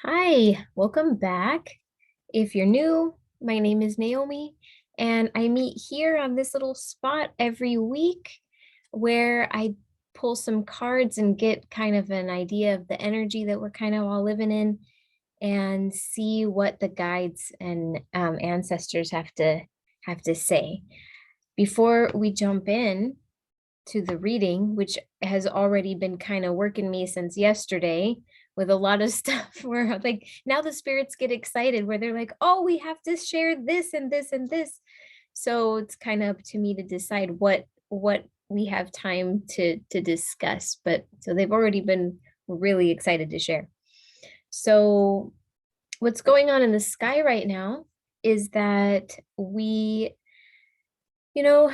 Hi, welcome back. If you're new, my name is Naomi, and I meet here on this little spot every week where I pull some cards and get kind of an idea of the energy that we're kind of all living in and see what the guides and ancestors have to say. Before we jump in to the reading, which has already been kind of working me since yesterday with a lot of stuff where like now the spirits get excited where they're like, oh, we have to share this and this and this. So it's kind of up to me to decide what we have time to discuss. But so they've already been really excited to share. So what's going on in the sky right now is that you know,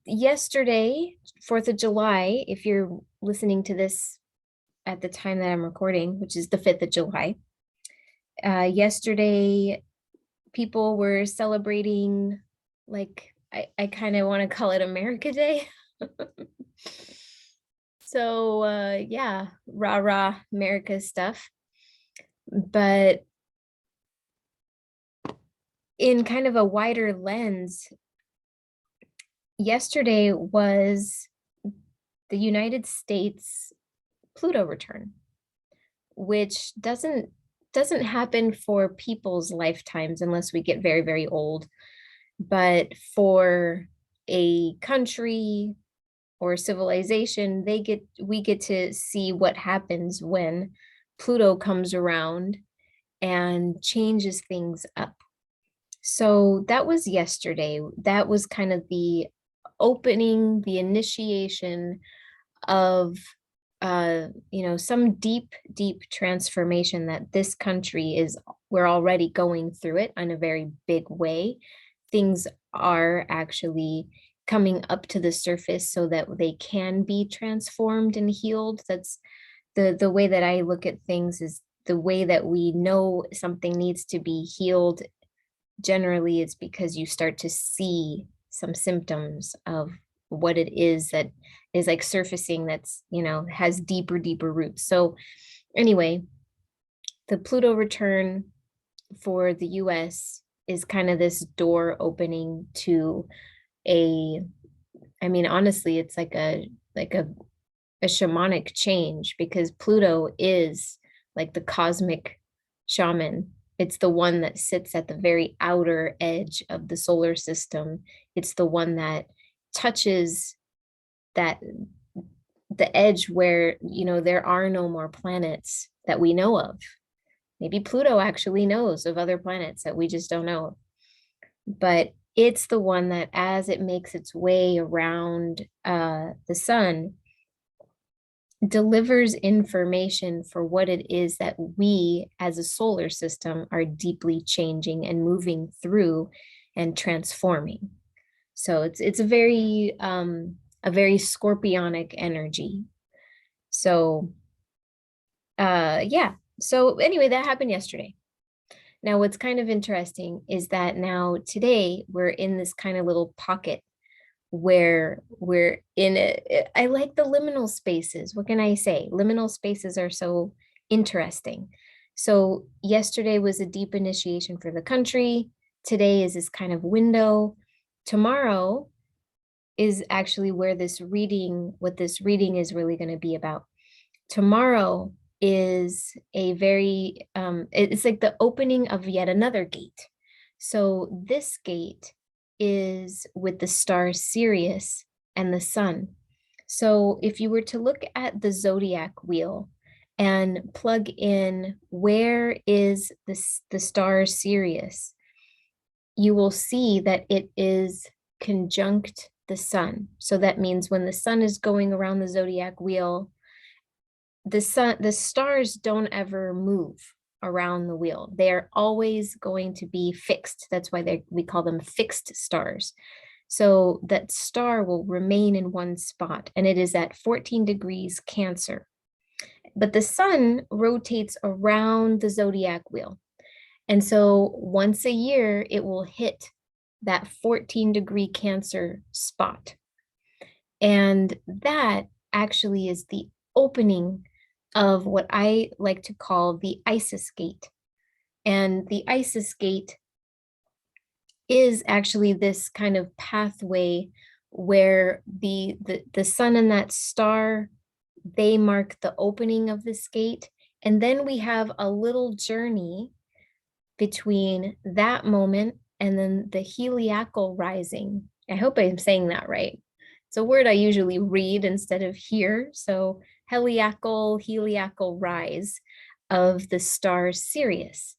yesterday, 4th of July, if you're listening to this at the time that I'm recording, which is the 5th of July, yesterday people were celebrating, like, I kind of want to call it America Day. So, yeah, rah rah America stuff. But in kind of a wider lens, yesterday was the United States Pluto return, which doesn't happen for people's lifetimes unless we get very, very old. But for a country or civilization, we get to see what happens when Pluto comes around and changes things up. So that was yesterday. That was kind of the opening, the initiation of some deep transformation that this country is. We're already going through it in a very big way. Things are actually coming up to the surface so that they can be transformed and healed. That's the way that I look at things, is the way that we know something needs to be healed. Generally, it's because you start to see some symptoms of what it is that is like surfacing, that's, has deeper roots. So anyway, the Pluto return for the US is kind of this door opening to a, I mean, honestly, it's like a shamanic change, because Pluto is like the cosmic shaman. It's the one that sits at the very outer edge of the solar system. It's the one that touches that the edge where, there are no more planets that we know of. Maybe Pluto actually knows of other planets that we just don't know. But it's the one that, as it makes its way around the sun, delivers information for what it is that we as a solar system are deeply changing and moving through and transforming. So it's a very scorpionic energy. So yeah. So anyway, that happened yesterday. Now what's kind of interesting is that now today we're in this kind of little pocket where we're in it. I like the liminal spaces. What can I say? Liminal spaces are so interesting. So yesterday was a deep initiation for the country. Today is this kind of window. Tomorrow is actually where what this reading is really going to be about. Tomorrow is a very, it's like the opening of yet another gate. So this gate is with the star Sirius and the sun. So if you were to look at the zodiac wheel and plug in where is the star Sirius, you will see that it is conjunct the sun. So that means when the sun is going around the zodiac wheel, the stars don't ever move around the wheel. They are always going to be fixed. That's why we call them fixed stars. So that star will remain in one spot, and it is at 14 degrees Cancer. But the sun rotates around the zodiac wheel. And so once a year, it will hit that 14-degree Cancer spot. And that actually is the opening of what I like to call the Isis Gate. And the Isis Gate is actually this kind of pathway where the sun and that star, they mark the opening of this gate. And then we have a little journey between that moment and then the heliacal rising. I hope I'm saying that right. It's a word I usually read instead of hear. So heliacal rise of the star Sirius.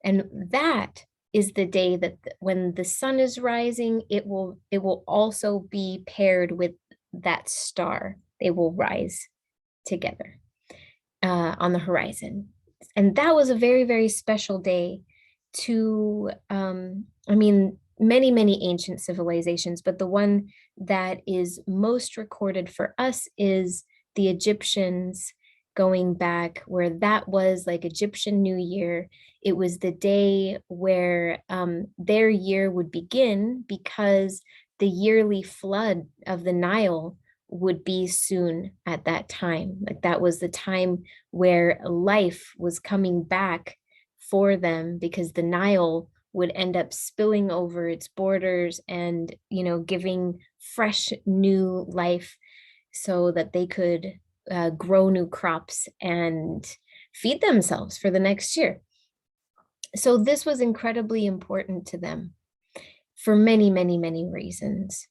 And that is the day that when the sun is rising, it will also be paired with that star. They will rise together on the horizon. And that was a very, very special day to, I mean, many ancient civilizations, but the one that is most recorded for us is the Egyptians, going back where that was like Egyptian New Year. It was the day where their year would begin, because the yearly flood of the Nile would be soon at that time. Like that was the time where life was coming back for them, because the Nile would end up spilling over its borders and, giving fresh new life so that they could grow new crops and feed themselves for the next year. So this was incredibly important to them for many reasons.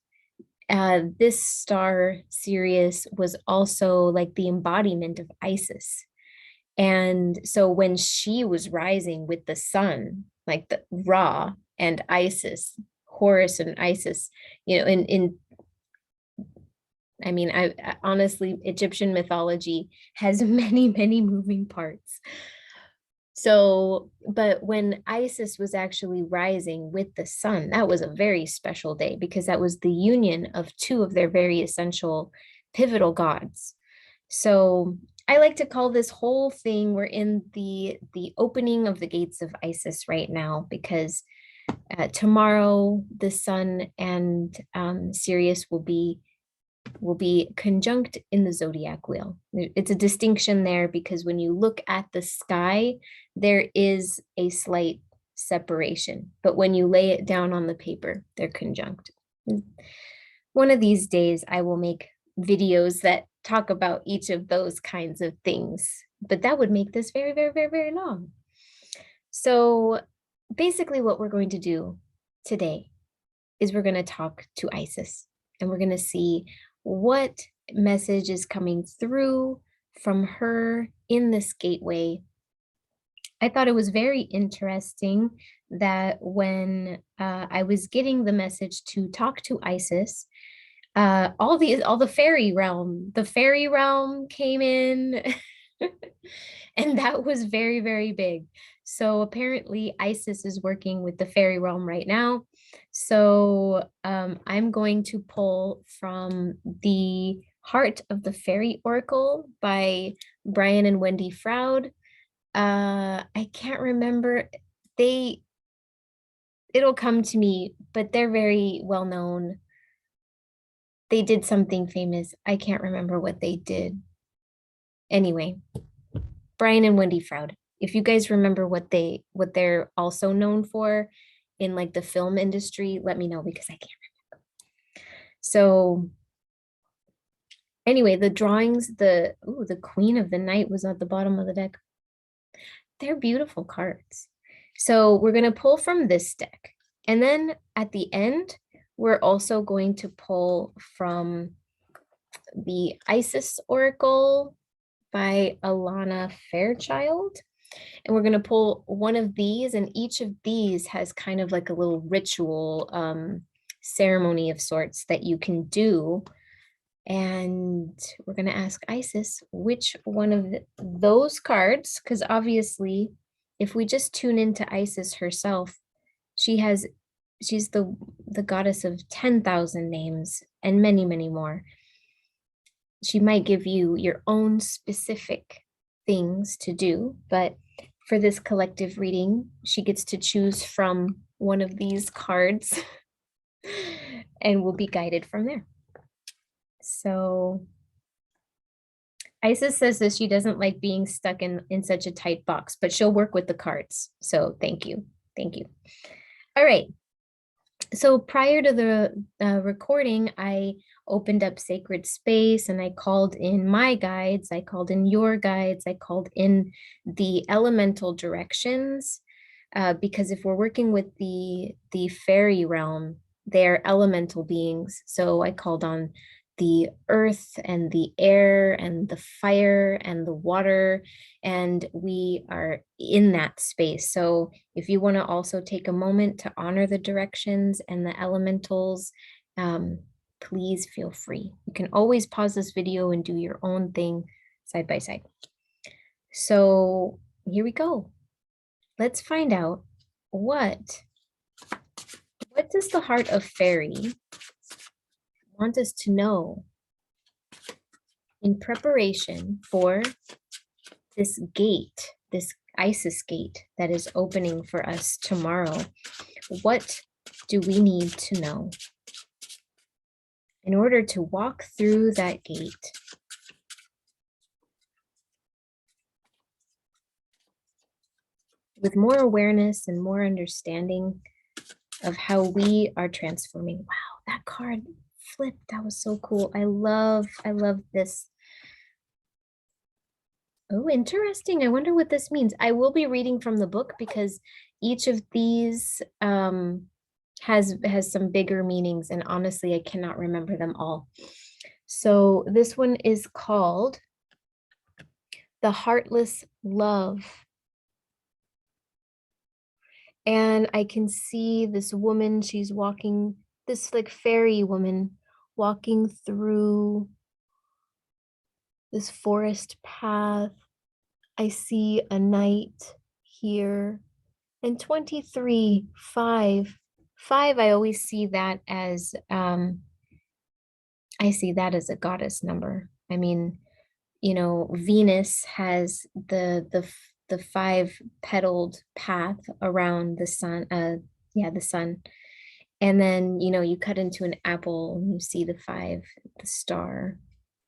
This star Sirius was also like the embodiment of Isis. And so when she was rising with the sun, like the Ra and Isis, Horus and Isis, I honestly, Egyptian mythology has many moving parts. So, but when Isis was actually rising with the sun, that was a very special day, because that was the union of two of their very essential pivotal gods. So I like to call this whole thing, we're in the opening of the gates of Isis right now, because tomorrow the sun and Sirius will be conjunct in the zodiac wheel. It's a distinction there, because when you look at the sky, there is a slight separation, but when you lay it down on the paper, they're conjunct. One of these days, I will make videos that talk about each of those kinds of things, but that would make this very long. So basically what we're going to do today is we're going to talk to Isis, and we're going to see what message is coming through from her in this gateway. I thought it was very interesting that when I was getting the message to talk to Isis, all the fairy realm came in, and that was very big. So apparently Isis is working with the fairy realm right now. So I'm going to pull from the Heart of the Fairy Oracle by Brian and Wendy Froud. I can't remember. It'll come to me, but they're very well known. They did something famous. I can't remember what they did. Anyway, Brian and Wendy Froud. If you guys remember what they're also known for in like the film industry, let me know, because I can't remember. So anyway, the drawings, the Queen of the Night was at the bottom of the deck. They're beautiful cards. So we're going to pull from this deck. And then at the end, we're also going to pull from the Isis Oracle by Alana Fairchild. And we're going to pull one of these, and each of these has kind of like a little ritual ceremony of sorts that you can do. And we're going to ask Isis which one of those cards, because obviously if we just tune into Isis herself, she's the goddess of 10,000 names and many more. She might give you your own specific things to do, but for this collective reading, she gets to choose from one of these cards and will be guided from there. So Isis says that she doesn't like being stuck in such a tight box, but she'll work with the cards. So thank you. Thank you. All right. So prior to the recording, I opened up sacred space and I called in my guides. I called in your guides. I called in the elemental directions. Because if we're working with the fairy realm, they're elemental beings. So I called on the earth and the air and the fire and the water, and we are in that space. So if you want to also take a moment to honor the directions and the elementals, please feel free. You can always pause this video and do your own thing side by side. So here we go. Let's find out what does the heart of Faerie want us to know in preparation for this gate, this Isis gate that is opening for us tomorrow? What do we need to know in order to walk through that gate with more awareness and more understanding of how we are transforming? Wow, that card flipped. That was so cool. I love this. Oh, interesting. I wonder what this means. I will be reading from the book because each of these has some bigger meanings, and honestly, I cannot remember them all. So this one is called The Heartless Love. And I can see this woman, she's walking, this like fairy woman walking through this forest path. I see a knight here. And 23, 5. 5, I always see that as I see that as a goddess number. I mean, you know, Venus has the 5-petaled path around the sun, the sun. And then, you know, you cut into an apple and you see the 5, the star.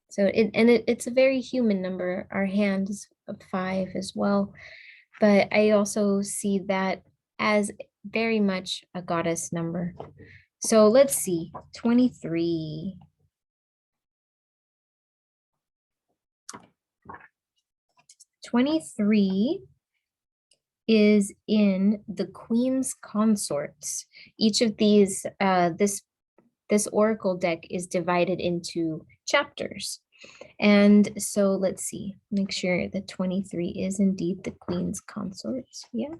So it's a very human number. Our hand is a 5 as well. But I also see that as very much a goddess number. So let's see, 23. 23 is in the Queen's Consorts. Each of these, this oracle deck is divided into chapters. And so let's see, make sure that 23 is indeed the Queen's Consorts. Yeah.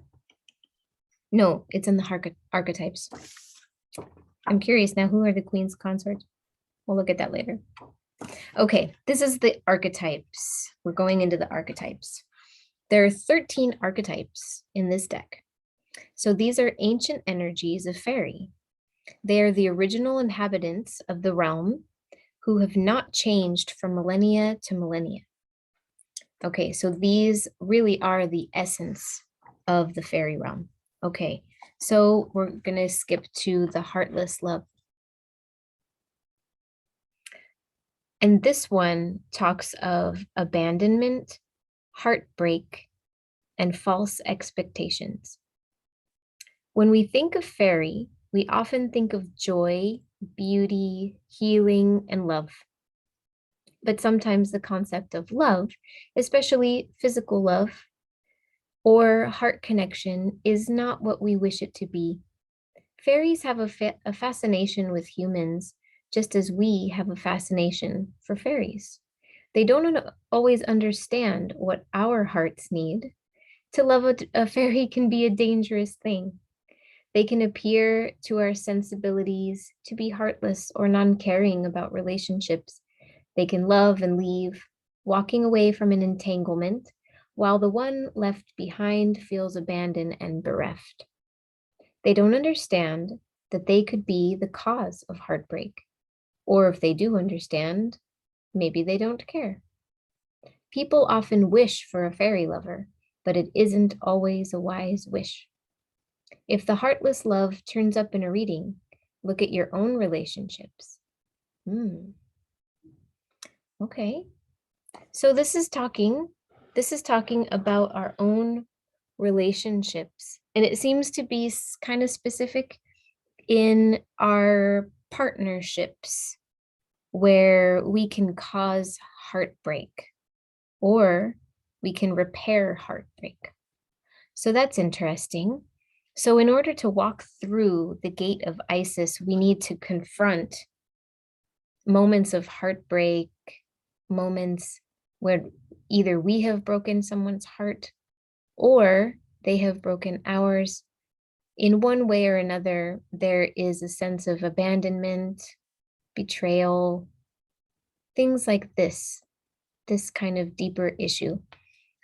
No, it's in the archetypes. I'm curious now, who are the Queen's Consorts? We'll look at that later. Okay, this is the archetypes. We're going into the archetypes. There are 13 archetypes in this deck. So these are ancient energies of Faerie. They are the original inhabitants of the realm who have not changed from millennia to millennia. Okay, so these really are the essence of the Faerie realm. Okay, so we're gonna skip to the heartless love. And this one talks of abandonment, heartbreak, and false expectations. When we think of Faerie, we often think of joy, beauty, healing, and love. But sometimes the concept of love, especially physical love or heart connection, is not what we wish it to be. Fairies have a fascination with humans, just as we have a fascination for fairies. They don't always understand what our hearts need. To love a fairy can be a dangerous thing. They can appear to our sensibilities to be heartless or non-caring about relationships. They can love and leave, walking away from an entanglement, while the one left behind feels abandoned and bereft. They don't understand that they could be the cause of heartbreak. Or if they do understand, maybe they don't care. People often wish for a fairy lover, but it isn't always a wise wish. If the heartless love turns up in a reading, look at your own relationships. Okay. So this is talking about our own relationships, and it seems to be kind of specific in our partnerships where we can cause heartbreak or we can repair heartbreak. So that's interesting. So in order to walk through the gate of Isis, we need to confront moments of heartbreak, moments where either we have broken someone's heart or they have broken ours. In one way or another, there is a sense of abandonment, betrayal, things like this kind of deeper issue.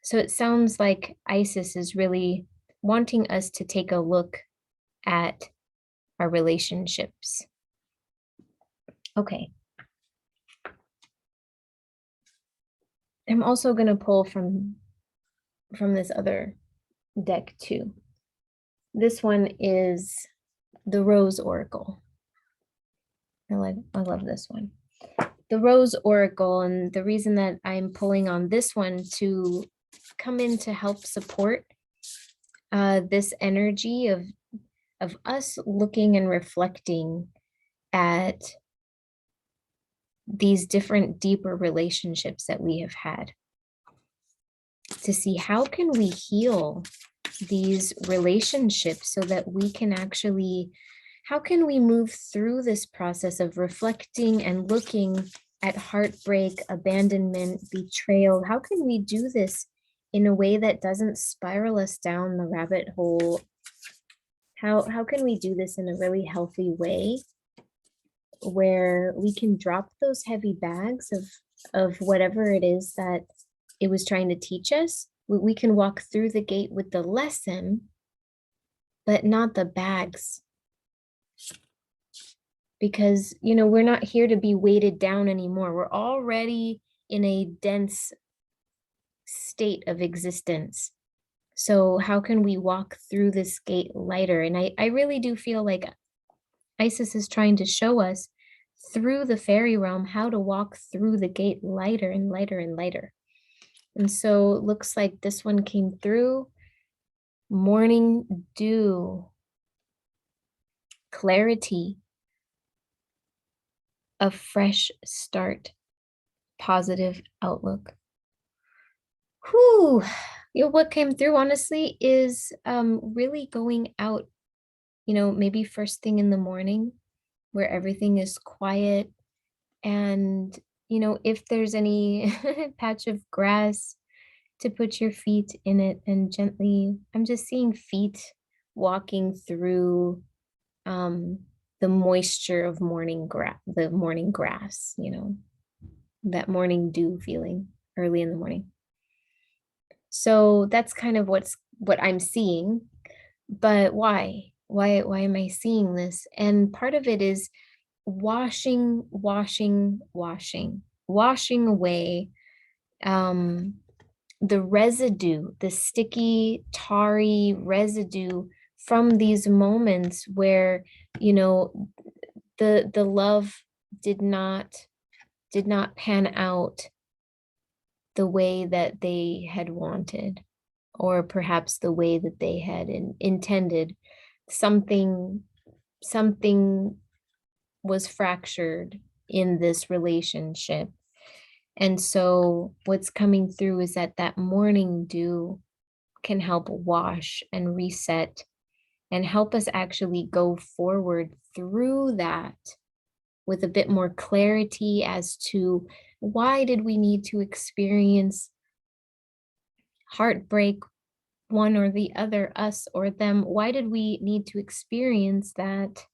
So it sounds like Isis is really wanting us to take a look at our relationships. Okay. I'm also going to pull from this other deck too. This one is the Rose Oracle. I love this one. The Rose Oracle, and the reason that I'm pulling on this one to come in to help support this energy of us looking and reflecting at these different deeper relationships that we have had, to see how can we heal these relationships so that we can actually, how can we move through this process of reflecting and looking at heartbreak, abandonment, betrayal? How can we do this in a way that doesn't spiral us down the rabbit hole? How can we do this in a really healthy way where we can drop those heavy bags of whatever it is that it was trying to teach us? We can walk through the gate with the lesson, but not the bags. Because, we're not here to be weighted down anymore. We're already in a dense state of existence. So how can we walk through this gate lighter? And I really do feel like Isis is trying to show us through the fairy realm how to walk through the gate lighter and lighter and lighter. And so it looks like this one came through. Morning dew, clarity, a fresh start, positive outlook. Whew. What came through, honestly, is really going out, maybe first thing in the morning where everything is quiet. And, if there's any patch of grass, to put your feet in it and gently, I'm just seeing feet walking through the moisture of the morning grass, that morning dew feeling early in the morning. So that's kind of what I'm seeing. But why? Why am I seeing this? And part of it is washing away the residue, the sticky, tarry residue from these moments where, the love did not pan out the way that they had wanted, or perhaps the way that they had intended. Something was fractured in this relationship. And so what's coming through is that morning dew can help wash and reset and help us actually go forward through that with a bit more clarity as to why did we need to experience heartbreak, one or the other, us or them? Why did we need to experience that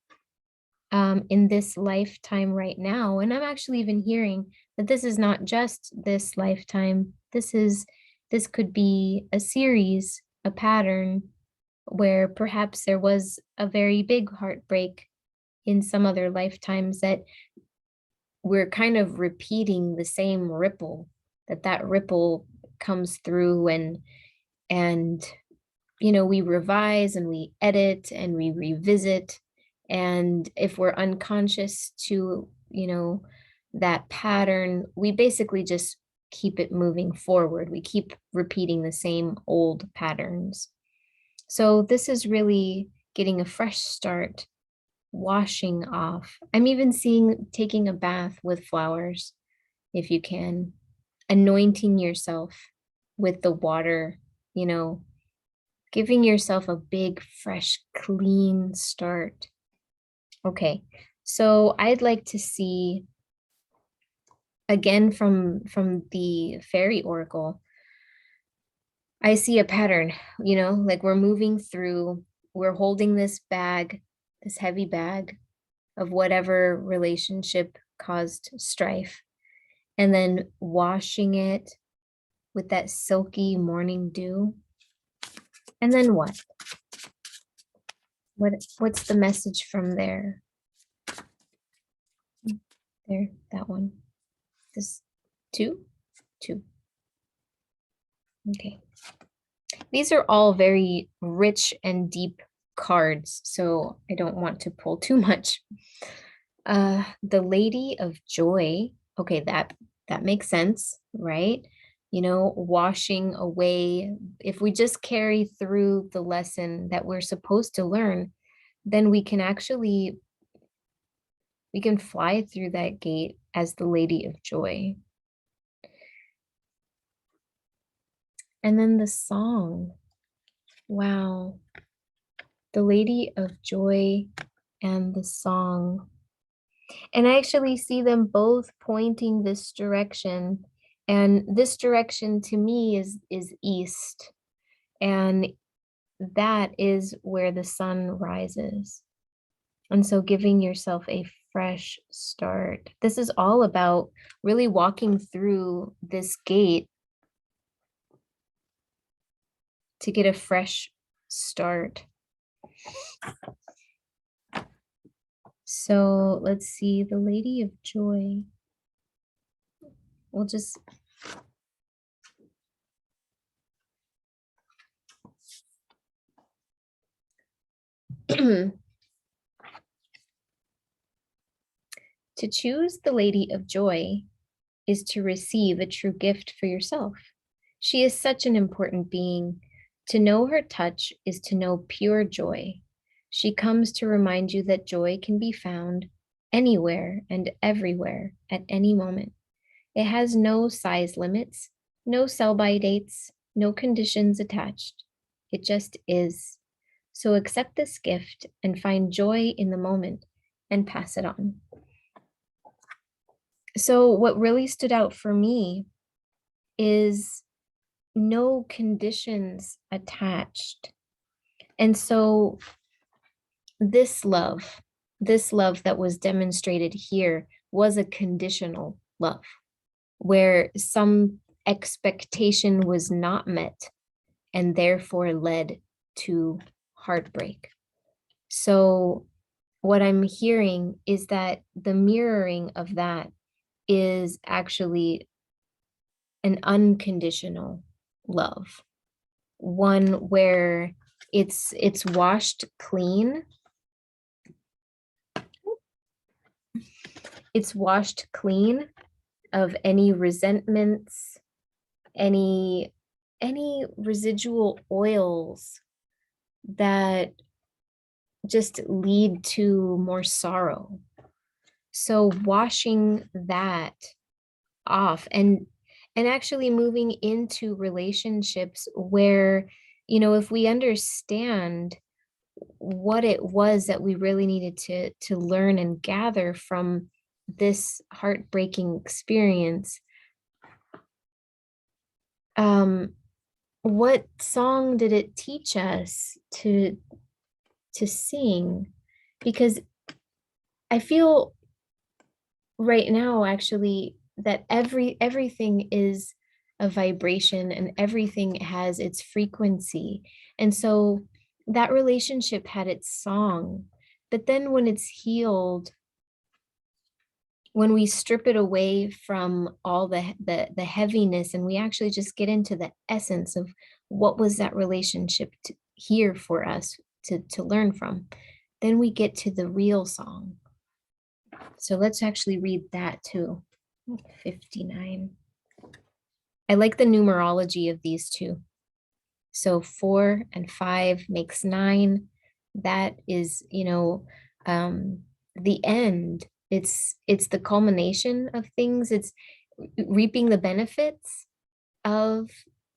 in this lifetime right now? And I'm actually even hearing that this is not just this lifetime. This could be a series, a pattern where perhaps there was a very big heartbreak in some other lifetimes, that we're kind of repeating the same ripple, that ripple comes through, and we revise and we edit and we revisit. And if we're unconscious to that pattern, we basically just keep it moving forward. We keep repeating the same old patterns. So this is really getting a fresh start, washing off. I'm even seeing taking a bath with flowers, if you can, anointing yourself with the water, giving yourself a big, fresh, clean start. Okay, so I'd like to see, again, from the fairy oracle, I see a pattern, like we're moving through, we're holding this bag, this heavy bag of whatever relationship caused strife, and then washing it with that silky morning dew. And then what? What's the message from there? There, that one. This two? Two. Okay. These are all very rich and deep cards, so I don't want to pull too much. The Lady of Joy. Okay, that makes sense, right? Washing away. If we just carry through the lesson that we're supposed to learn, then we can fly through that gate as the Lady of Joy. And then the song. Wow. The Lady of Joy and the song. And I actually see them both pointing this direction. And this direction to me is east. And that is where the sun rises. And so giving yourself a fresh start. This is all about really walking through this gate to get a fresh start. So let's see, the Lady of Joy. We'll just to choose the Lady of Joy is to receive a true gift for yourself. She is such an important being. To know her touch is to know pure joy. She comes to remind you that joy can be found anywhere and everywhere at any moment. It has no size limits, no sell-by dates, no conditions attached. It just is. So accept this gift and find joy in the moment and pass it on. So what really stood out for me is no conditions attached. And so this love that was demonstrated here was a conditional love where some expectation was not met and therefore led to heartbreak. So what I'm hearing is that the mirroring of that is actually an unconditional love, one where it's washed clean. It's washed clean of any resentments, any residual oils that just lead to more sorrow. So washing that off and actually moving into relationships where, if we understand what it was that we really needed to learn and gather from this heartbreaking experience, what song did it teach us to sing? Because I feel right now actually that everything is a vibration and everything has its frequency. And so that relationship had its song, but then when it's healed, when we strip it away from all the heaviness and we actually just get into the essence of what was that relationship here for us to learn from, then we get to the real song. So let's actually read that too. 59. I like the numerology of these two. So 4 and 5 makes 9. That is, the end. It's the culmination of things. It's reaping the benefits of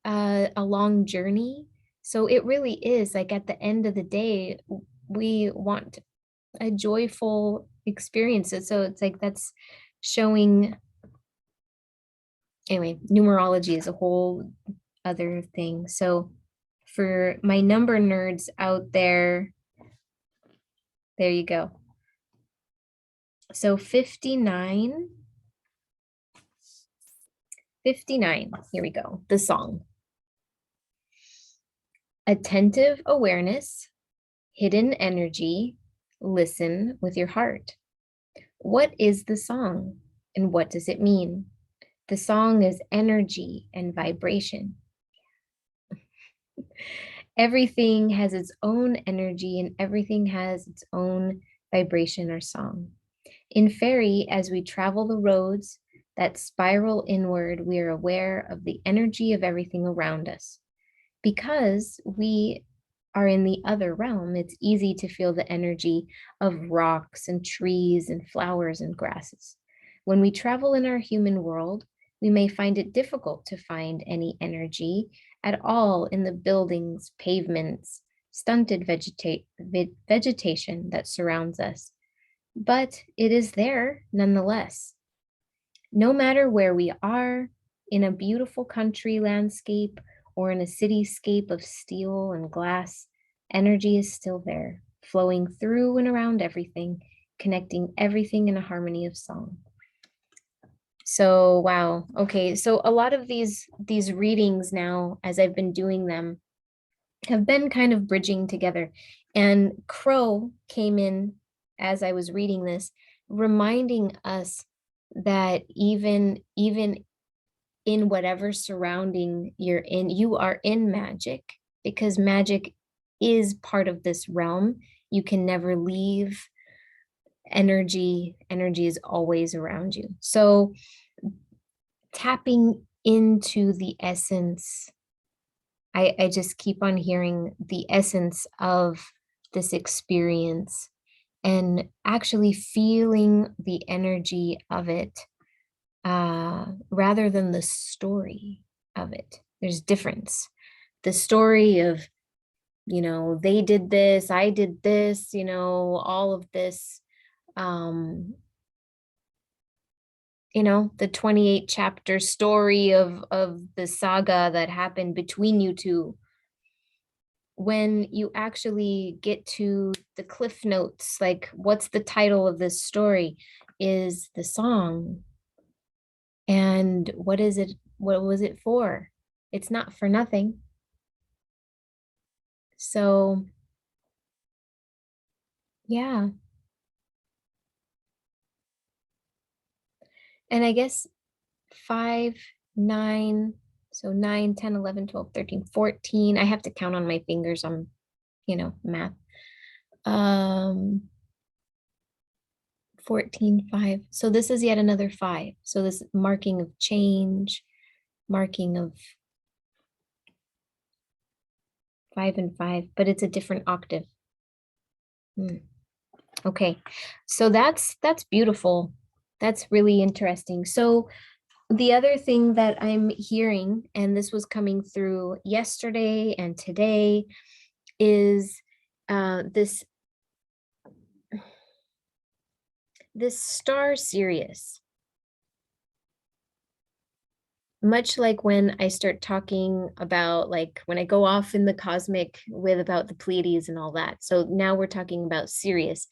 a long journey. So it really is like at the end of the day, we want a joyful experience. So it's like that's showing, anyway, numerology is a whole other thing. So for my number nerds out there, there you go. So 59, here we go, the song. Attentive awareness, hidden energy, listen with your heart. What is the song and what does it mean? The song is energy and vibration. Everything has its own energy and everything has its own vibration or song. In Faerie, as we travel the roads that spiral inward, we are aware of the energy of everything around us. Because we are in the other realm, it's easy to feel the energy of rocks and trees and flowers and grasses. When we travel in our human world, we may find it difficult to find any energy at all in the buildings, pavements, stunted vegetation that surrounds us. But it is there nonetheless. No matter where we are, in a beautiful country landscape or in a cityscape of steel and glass, energy is still there, flowing through and around everything, connecting everything in a harmony of song. So, wow. Okay, so a lot of these readings now, as I've been doing them, have been kind of bridging together. And Crow came in as I was reading this, reminding us that even in whatever surrounding you're in, you are in magic, because magic is part of this realm. You can never leave energy. Energy is always around you. So tapping into the essence, I just keep on hearing the essence of this experience and actually feeling the energy of it, rather than the story of it. There's difference. The story of, they did this, I did this, all of this, the 28 chapter story of the saga that happened between you two. When you actually get to the cliff notes, like what's the title of this story, is the song. And what is it? What was it for? It's not for nothing. So, yeah. And I guess 5, 9, so 9, 10, 11, 12, 13, 14. I have to count on my fingers on, math. 14, 5. So this is yet another 5. So this marking of change, marking of 5 and 5, but it's a different octave. Okay, so that's beautiful. That's really interesting. So the other thing that I'm hearing, and this was coming through yesterday and today, is this star Sirius. Much like when I start talking about, like when I go off in the cosmic with about the Pleiades and all that. So now we're talking about Sirius.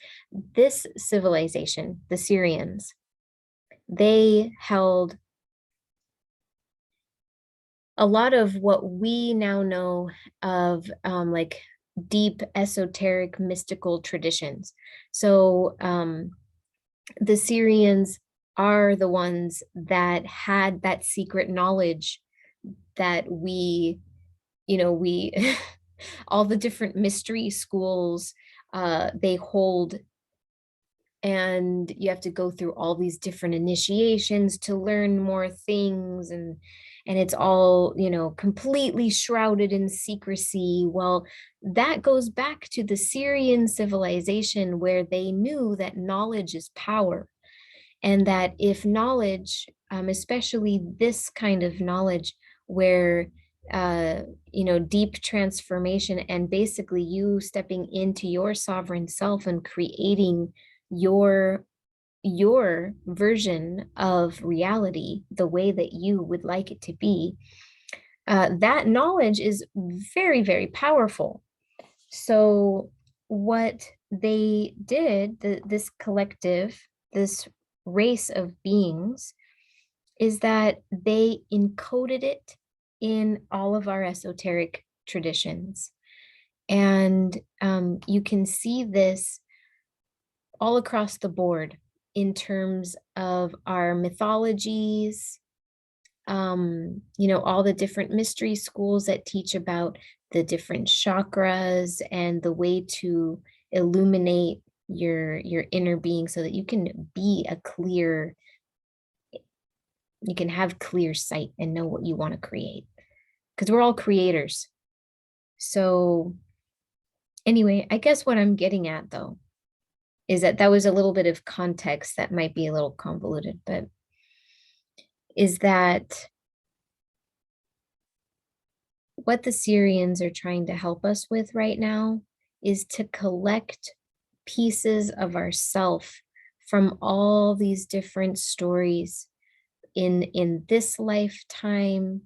This civilization, the Syrians, they held a lot of what we now know of, like deep esoteric mystical traditions. So the Syrians are the ones that had that secret knowledge that we all the different mystery schools they hold, and you have to go through all these different initiations to learn more things, and it's all, completely shrouded in secrecy. Well, that goes back to the Syrian civilization, where they knew that knowledge is power, and that if knowledge, especially this kind of knowledge, where deep transformation and basically you stepping into your sovereign self and creating your your version of reality the way that you would like it to be, that knowledge is very, very powerful. So what they did, this collective, this race of beings, is that they encoded it in all of our esoteric traditions. And you can see this all across the board in terms of our mythologies, all the different mystery schools that teach about the different chakras and the way to illuminate your inner being so that you can you can have clear sight and know what you want to create, because we're all creators. So anyway, I guess what I'm getting at, though, is that was a little bit of context that might be a little convoluted, but is that what the Syrians are trying to help us with right now is to collect pieces of ourself from all these different stories in this lifetime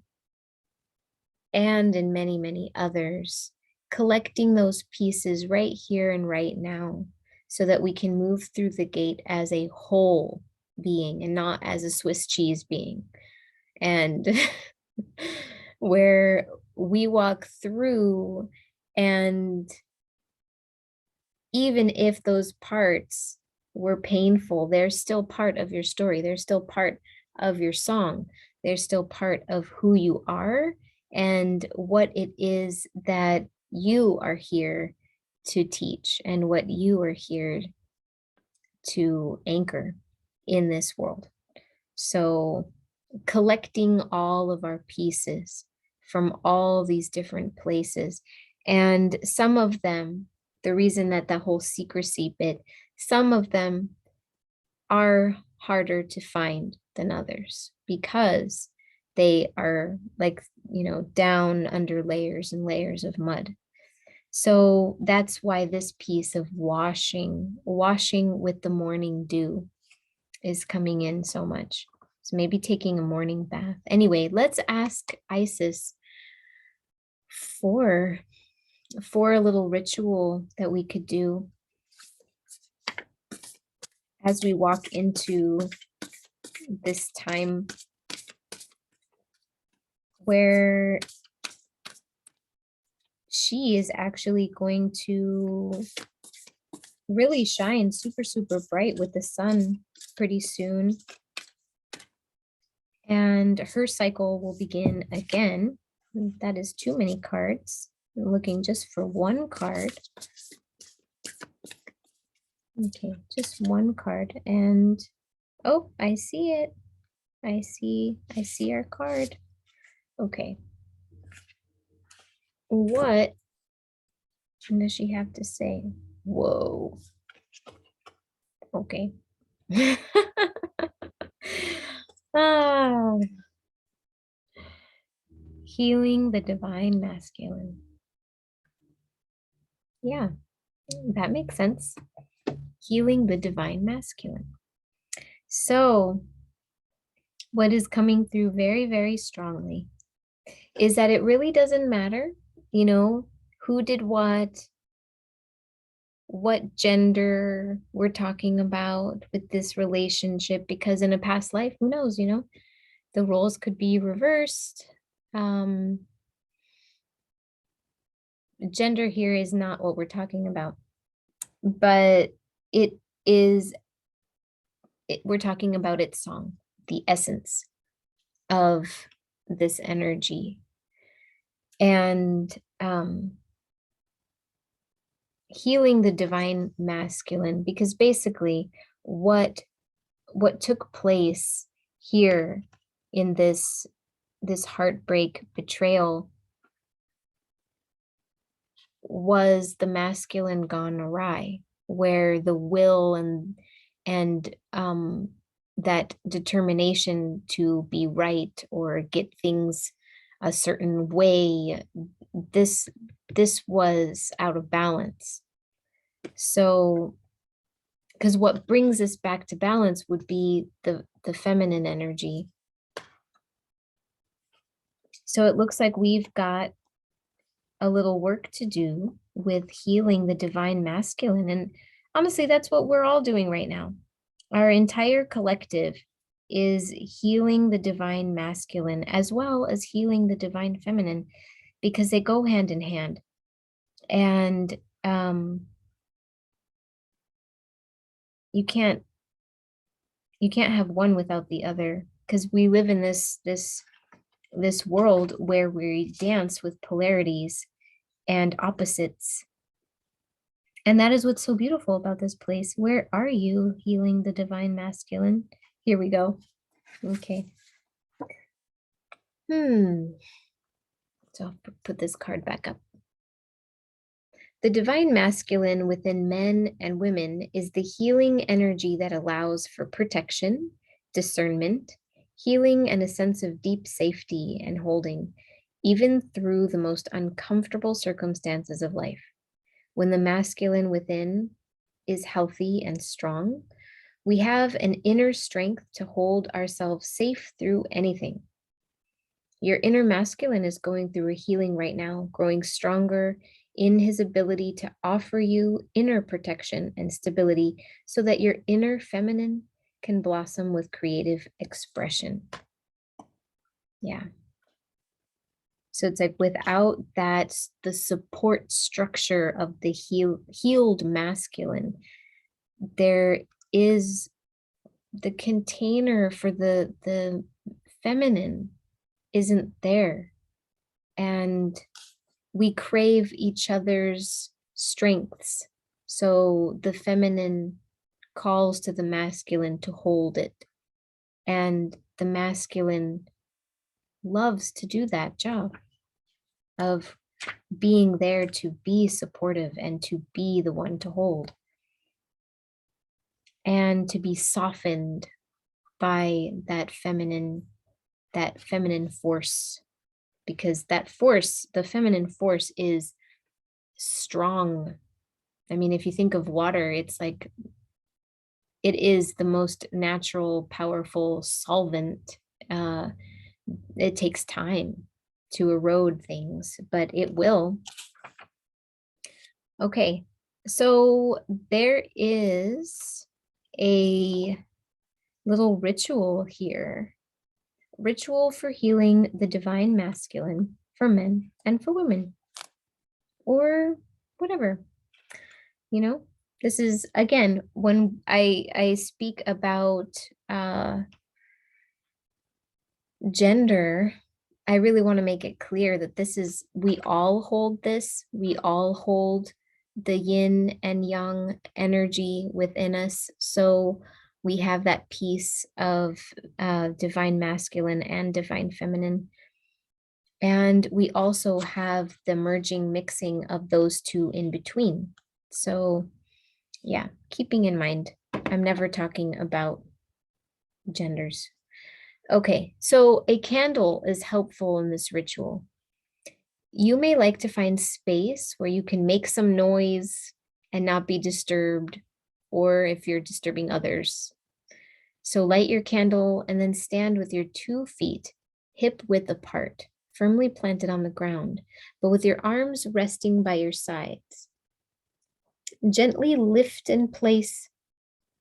and in many, many others, collecting those pieces right here and right now so that we can move through the gate as a whole being and not as a Swiss cheese being. And where we walk through, and even if those parts were painful, they're still part of your story. They're still part of your song. They're still part of who you are and what it is that you are here to teach and what you are here to anchor in this world. So collecting all of our pieces from all these different places, and some of them, the reason that the whole secrecy bit, some of them are harder to find than others because they are like, down under layers and layers of mud. So that's why this piece of washing with the morning dew is coming in so much. So maybe taking a morning bath. Anyway, let's ask Isis for a little ritual that we could do as we walk into this time where she is actually going to really shine super, super bright with the sun pretty soon. And her cycle will begin again. That is too many cards. I'm looking just for one card. Okay, just one card. And oh, I see it. I see our card. Okay. What does she have to say? Whoa. Okay. Ah, healing the divine masculine. Yeah, that makes sense. Healing the divine masculine. So, what is coming through very, very strongly is that it really doesn't matter, who did what gender we're talking about with this relationship, because in a past life, who knows, the roles could be reversed. Gender here is not what we're talking about, but we're talking about its song, the essence of this energy. And healing the divine masculine, because basically what took place here in this this heartbreak, betrayal, was the masculine gone awry, where the will and that determination to be right or get things a certain way, this was out of balance. So, because what brings us back to balance would be the feminine energy. So it looks like we've got a little work to do with healing the divine masculine. And honestly, that's what we're all doing right now. Our entire collective is healing the divine masculine as well as healing the divine feminine, because they go hand in hand. And you can't have one without the other, because we live in this world where we dance with polarities and opposites. And that is what's so beautiful about this place. Where are you, healing the divine masculine? Here we go. Okay. So I'll put this card back up. The divine masculine within men and women is the healing energy that allows for protection, discernment, healing, and a sense of deep safety and holding, even through the most uncomfortable circumstances of life. When the masculine within is healthy and strong, we have an inner strength to hold ourselves safe through anything. Your inner masculine is going through a healing right now, growing stronger in his ability to offer you inner protection and stability so that your inner feminine can blossom with creative expression. Yeah. So it's like without that, the support structure of the healed masculine, there is the container for the feminine isn't there. And we crave each other's strengths. So the feminine calls to the masculine to hold it. And the masculine loves to do that job of being there to be supportive and to be the one to hold and to be softened by that feminine force, because that force, the feminine force, is strong. I mean, if you think of water, it's like it is the most natural, powerful solvent. It takes time to erode things, but it will. Okay, so there is a little ritual here. Ritual for healing the divine masculine for men and for women, or whatever. You know, this is, again, when I speak about gender, I really want to make it clear that this is, we all hold this. We all hold the yin and yang energy within us. So we have that piece of divine masculine and divine feminine. And we also have the merging, mixing of those two in between. So yeah, keeping in mind, I'm never talking about genders. Okay, so a candle is helpful in this ritual. You may like to find space where you can make some noise and not be disturbed, or if you're disturbing others. So light your candle and then stand with your 2 feet hip width apart, firmly planted on the ground, but with your arms resting by your sides. Gently lift and place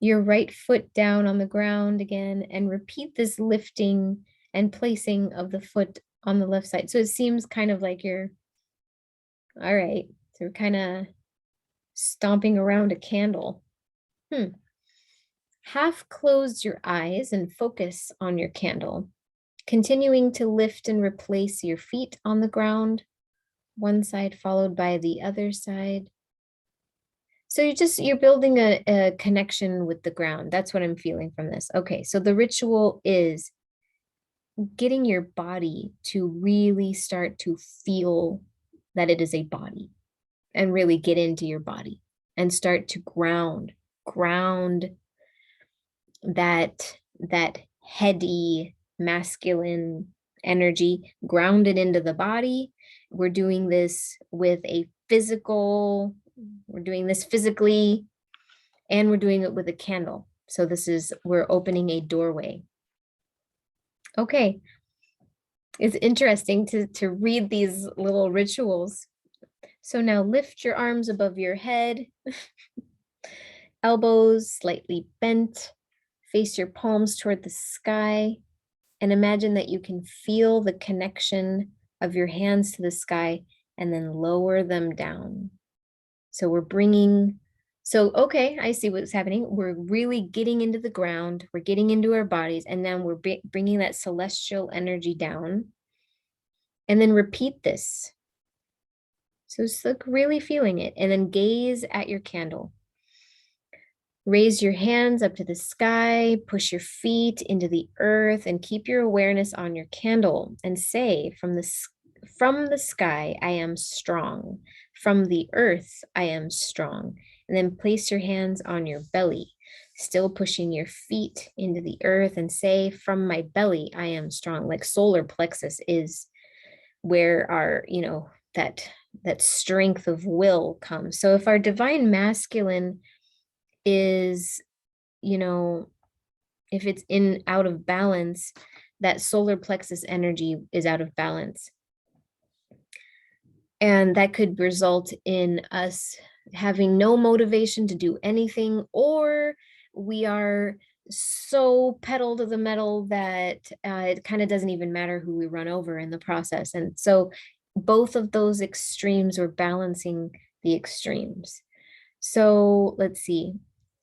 your right foot down on the ground again, and repeat this lifting and placing of the foot on the left side. So it seems kind of like you're, all right, so we're kind of stomping around a candle. Half close your eyes and focus on your candle, continuing to lift and replace your feet on the ground, one side followed by the other side. So you're building a connection with the ground. That's what I'm feeling from this. Okay, so the ritual is getting your body to really start to feel that it is a body, and really get into your body and start to ground that heady masculine energy, ground it into the body. We're doing this with a physical, we're doing this physically, and we're doing it with a candle. So we're opening a doorway. Okay. It's interesting to read these little rituals. So now lift your arms above your head, elbows slightly bent, face your palms toward the sky, and imagine that you can feel the connection of your hands to the sky and then lower them down. So okay, I see what's happening. We're really getting into the ground, we're getting into our bodies, and then we're bringing that celestial energy down. And then repeat this. So it's like really feeling it, and then gaze at your candle. Raise your hands up to the sky, push your feet into the earth, and keep your awareness on your candle and say, from the sky, I am strong. From the earth, I am strong. And then place your hands on your belly, still pushing your feet into the earth, and say, from my belly, I am strong. Like solar plexus is where our, that strength of will comes. So if our divine masculine is, if it's out of balance, that solar plexus energy is out of balance. And that could result in us having no motivation to do anything, or we are so pedal to the metal that it kind of doesn't even matter who we run over in the process. And so both of those extremes, are balancing the extremes. So let's see.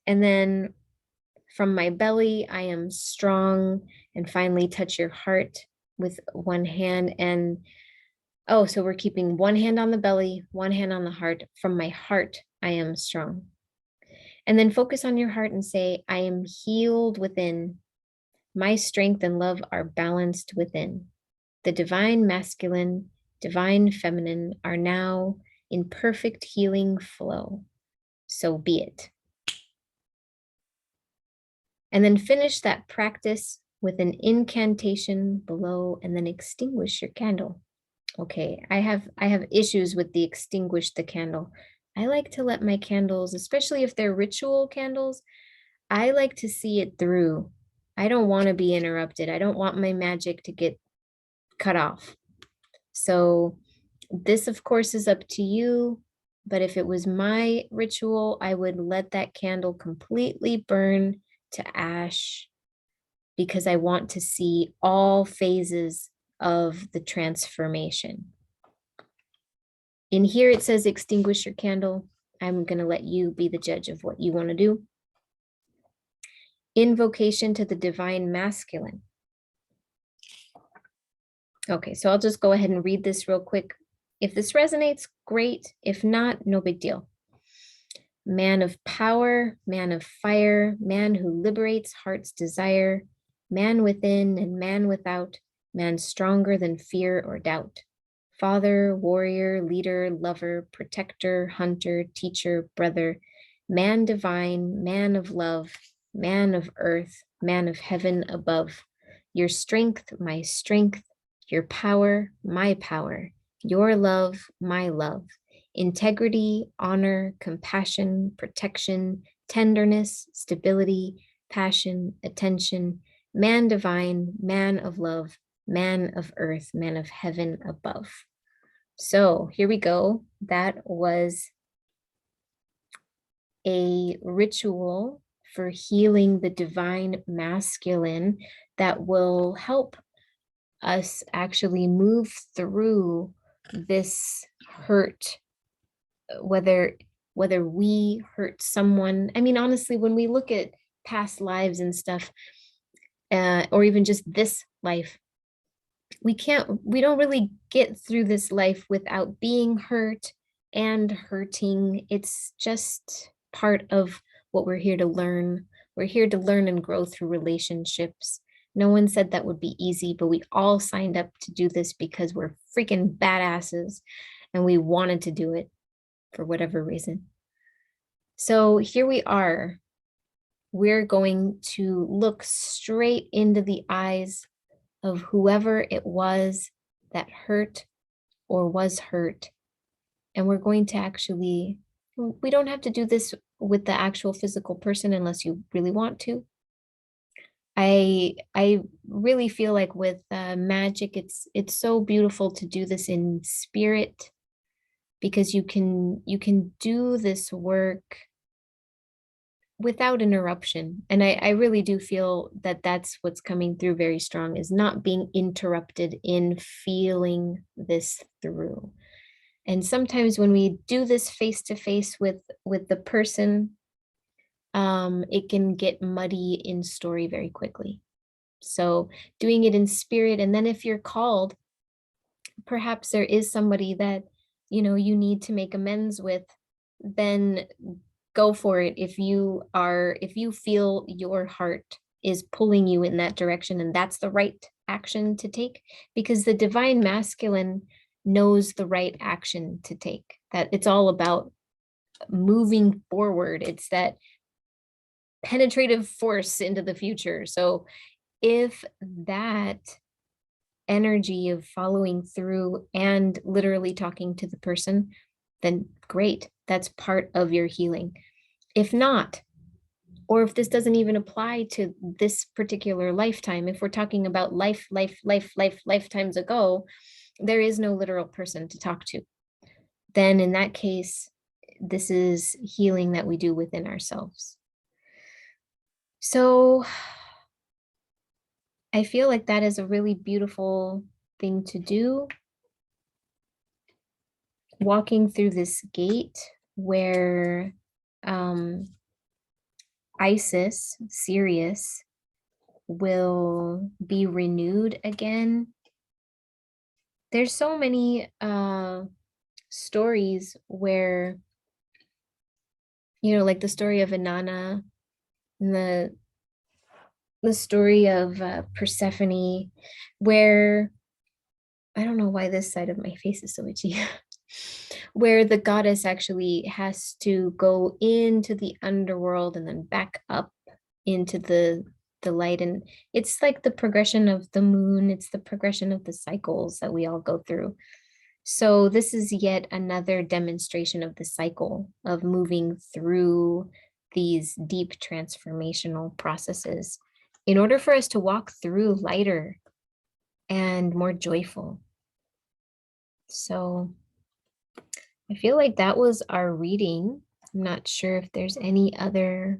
And then from my belly, I am strong. And finally touch your heart with one hand. And so we're keeping one hand on the belly, one hand on the heart. From my heart, I am strong. And then focus on your heart and say, I am healed within. My strength and love are balanced within. The divine masculine, divine feminine are now in perfect healing flow. So be it. And then finish that practice with an incantation below, and then extinguish your candle. Okay, I have issues with the extinguish the candle. I like to let my candles, especially if they're ritual candles, I like to see it through. I don't want to be interrupted. I don't want my magic to get cut off. So this, of course, is up to you. But if it was my ritual, I would let that candle completely burn to ash, because I want to see all phases of the transformation. In here, it says extinguish your candle. I'm going to let you be the judge of what you want to do. Invocation to the divine masculine. Okay, so I'll just go ahead and read this real quick. If this resonates, great. If not, no big deal. Man of power, man of fire, man who liberates heart's desire, man within and man without, man stronger than fear or doubt. Father, warrior, leader, lover, protector, hunter, teacher, brother, man divine, man of love, man of earth, man of heaven above. Your strength, my strength, your power, my power, your love, my love. Integrity, honor, compassion, protection, tenderness, stability, passion, attention, man divine, man of love, man of earth, man of heaven above. So here we go. That was a ritual for healing the divine masculine that will help us actually move through this hurt, whether we hurt someone. I mean, honestly, when we look at past lives and stuff, or even just this life, we don't really get through this life without being hurt and hurting. It's just part of what we're here to learn. We're here to learn and grow through relationships, No one said that would be easy, but we all signed up to do this because we're freaking badasses and we wanted to do it for whatever reason. So here we are. We're going to look straight into the eyes of whoever it was that hurt or was hurt. And we're going to actually, we don't have to do this with the actual physical person unless you really want to. I really feel like with magic, it's so beautiful to do this in spirit, because you can do this work without interruption. And I really do feel that that's what's coming through very strong, is not being interrupted in feeling this through. And sometimes when we do this face to face with the person, it can get muddy in story very quickly. So doing it in spirit, and then if you're called, perhaps there is somebody that you need to make amends with, then go for it. If you feel your heart is pulling you in that direction, and that's the right action to take, because the divine masculine knows the right action to take, that it's all about moving forward. It's that penetrative force into the future. So if that energy of following through and literally talking to the person, then great. That's part of your healing. If not, or if this doesn't even apply to this particular lifetime, if we're talking about lifetimes ago, there is no literal person to talk to. Then in that case, this is healing that we do within ourselves. So I feel like that is a really beautiful thing to do. Walking through this gate where Isis, Sirius, will be renewed again. There's so many stories where, like the story of Inanna, and the story of Persephone, where, I don't know why this side of my face is so itchy, where the goddess actually has to go into the underworld and then back up into the light. And it's like the progression of the moon, it's the progression of the cycles that we all go through. So this is yet another demonstration of the cycle of moving through these deep transformational processes in order for us to walk through lighter and more joyful. So I feel like that was our reading. I'm not sure if there's any other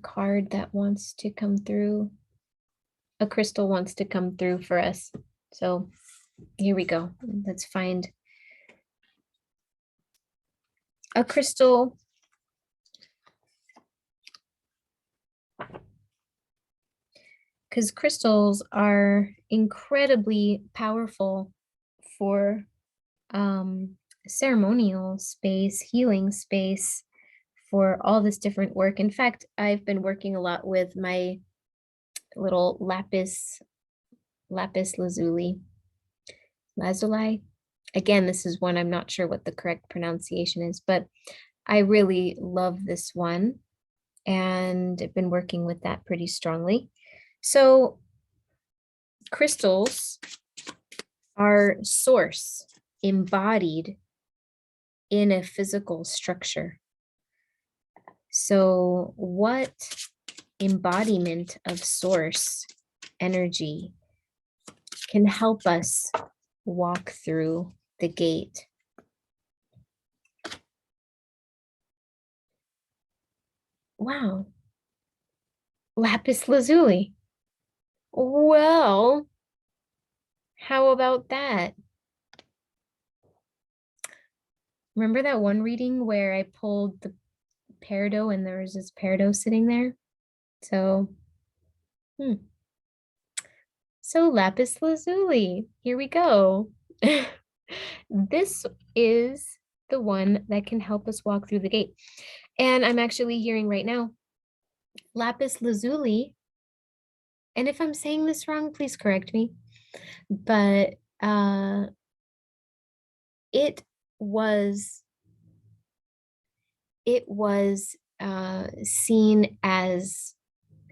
card that wants to come through. A crystal wants to come through for us. So here we go. Let's find a crystal. Because crystals are incredibly powerful for ceremonial space, healing space, for all this different work. In fact, I've been working a lot with my little lapis lazuli. Again, this is one I'm not sure what the correct pronunciation is, but I really love this one, and I've been working with that pretty strongly. So crystals are source embodied in a physical structure. So what embodiment of source energy can help us walk through the gate? Wow. Lapis lazuli. Well, how about that? Remember that one reading where I pulled the peridot and there was this peridot sitting there? So, so lapis lazuli, here we go. This is the one that can help us walk through the gate. And I'm actually hearing right now lapis lazuli, and if I'm saying this wrong, please correct me, but it was seen as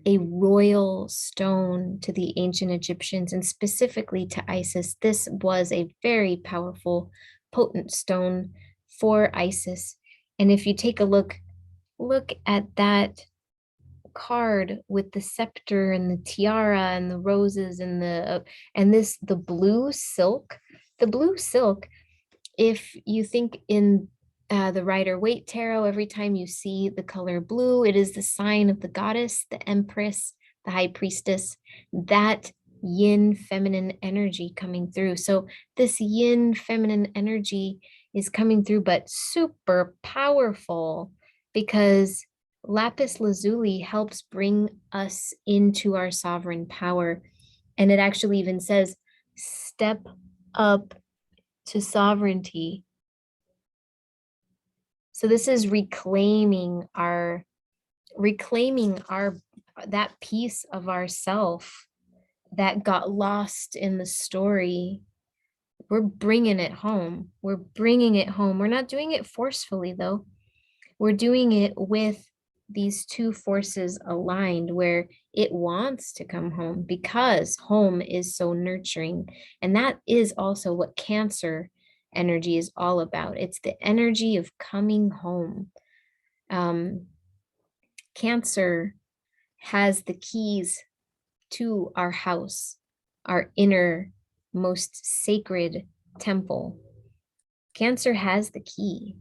a royal stone to the ancient Egyptians, and specifically to Isis. This was a very powerful, potent stone for Isis. And if you take a look at that card with the scepter and the tiara and the roses and the blue silk. The blue silk, if you think in the Rider Waite Tarot, every time you see the color blue, it is the sign of the goddess, the empress, the high priestess, that yin feminine energy coming through. So this yin feminine energy is coming through, but super powerful, because lapis lazuli helps bring us into our sovereign power. And it actually even says, step up to sovereignty. So this is reclaiming our that piece of ourself that got lost in the story. We're bringing it home. We're bringing it home. We're not doing it forcefully, though. We're doing it with these two forces aligned, where it wants to come home because home is so nurturing. And that is also what Cancer energy is all about. It's the energy of coming home. Cancer has the keys to our house, our inner, most sacred temple. Cancer has the key,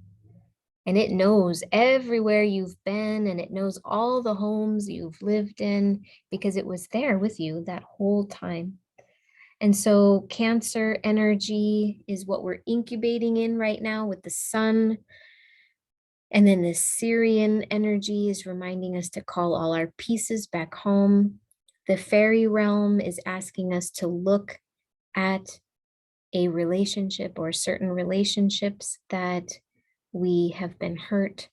and it knows everywhere you've been, and it knows all the homes you've lived in, because it was there with you that whole time. And so Cancer energy is what we're incubating in right now with the sun. And then the Syrian energy is reminding us to call all our pieces back home. The fairy realm is asking us to look at a relationship or certain relationships that we have been hurt.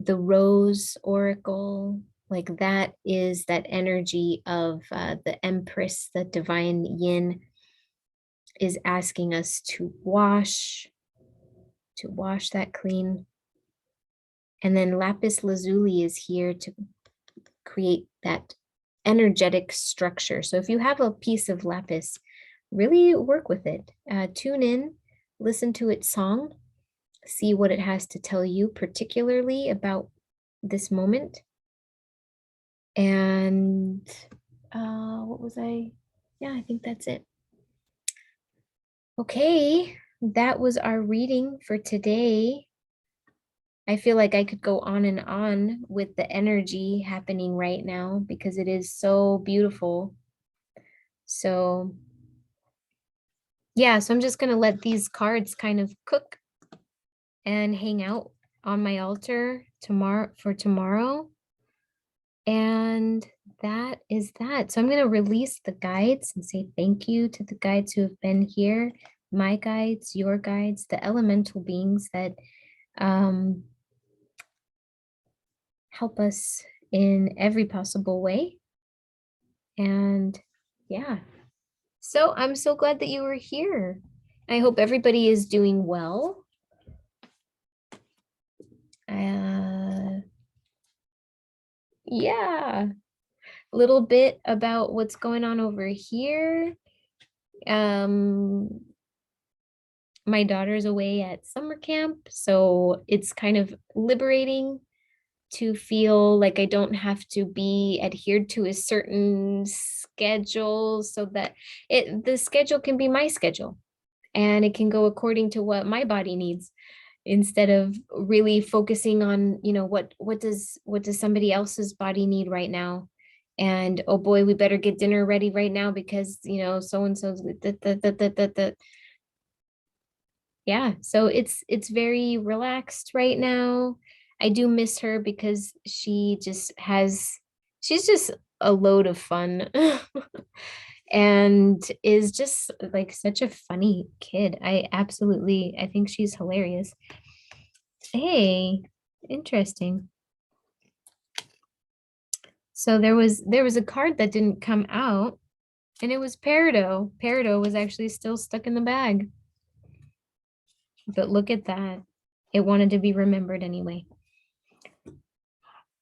The rose oracle, like that is that energy of the empress, the divine yin, is asking us to wash that clean. And then lapis lazuli is here to create that energetic structure. So if you have a piece of lapis, really work with it. Tune in, listen to its song, see what it has to tell you, particularly about this moment. And what was I? Yeah, I think that's it. Okay, that was our reading for today. I feel like I could go on and on with the energy happening right now because it is so beautiful. So yeah, so I'm just going to let these cards kind of cook and hang out on my altar tomorrow. And that is that. So I'm going to release the guides and say thank you to the guides who have been here, my guides, your guides, the elemental beings that help us in every possible way. And yeah, so I'm so glad that you were here. I hope everybody is doing well. Yeah, a little bit about what's going on over here. My daughter's away at summer camp, so it's kind of liberating to feel like I don't have to be adhered to a certain schedule, so that the schedule can be my schedule and it can go according to what my body needs, instead of really focusing on, what does somebody else's body need right now. And oh boy, we better get dinner ready right now because so and so's yeah, so it's very relaxed right now. I do miss her because she's just a load of fun. And is just like such a funny kid. I think she's hilarious. Hey, interesting. So there was a card that didn't come out, and it was Peridot. Peridot was actually still stuck in the bag. But look at that. It wanted to be remembered anyway.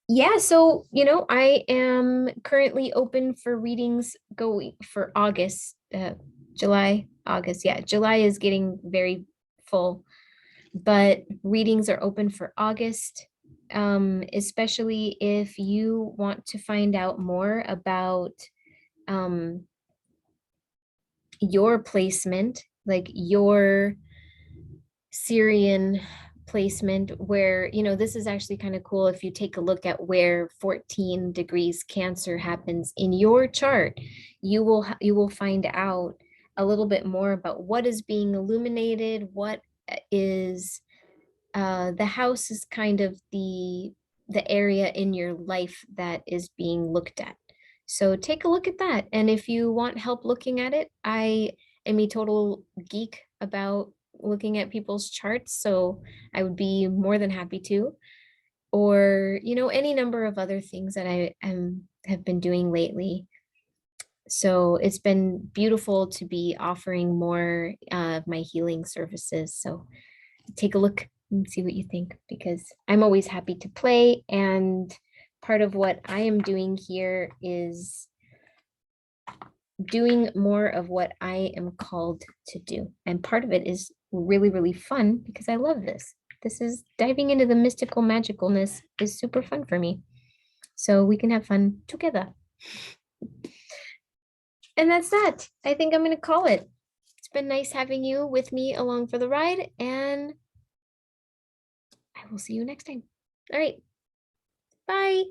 Yeah, so I am currently open for readings going for August, July, August. Yeah, July is getting very full, but readings are open for August, especially if you want to find out more about um, your placement, like your Syrian placement, where, this is actually kind of cool. If you take a look at where 14 degrees Cancer happens in your chart, you will find out a little bit more about what is being illuminated, what is the house is kind of the area in your life that is being looked at. So take a look at that. And if you want help looking at it, I am a total geek about looking at people's charts. So I would be more than happy to. Or, any number of other things that have been doing lately. So it's been beautiful to be offering more of my healing services. So take a look and see what you think, because I'm always happy to play. And part of what I am doing here is doing more of what I am called to do. And part of it is really, really fun because I love this. This is diving into the mystical magicalness is super fun for me. So we can have fun together. And that's that. I think I'm going to call it. It's been nice having you with me along for the ride, and I will see you next time. All right. Bye.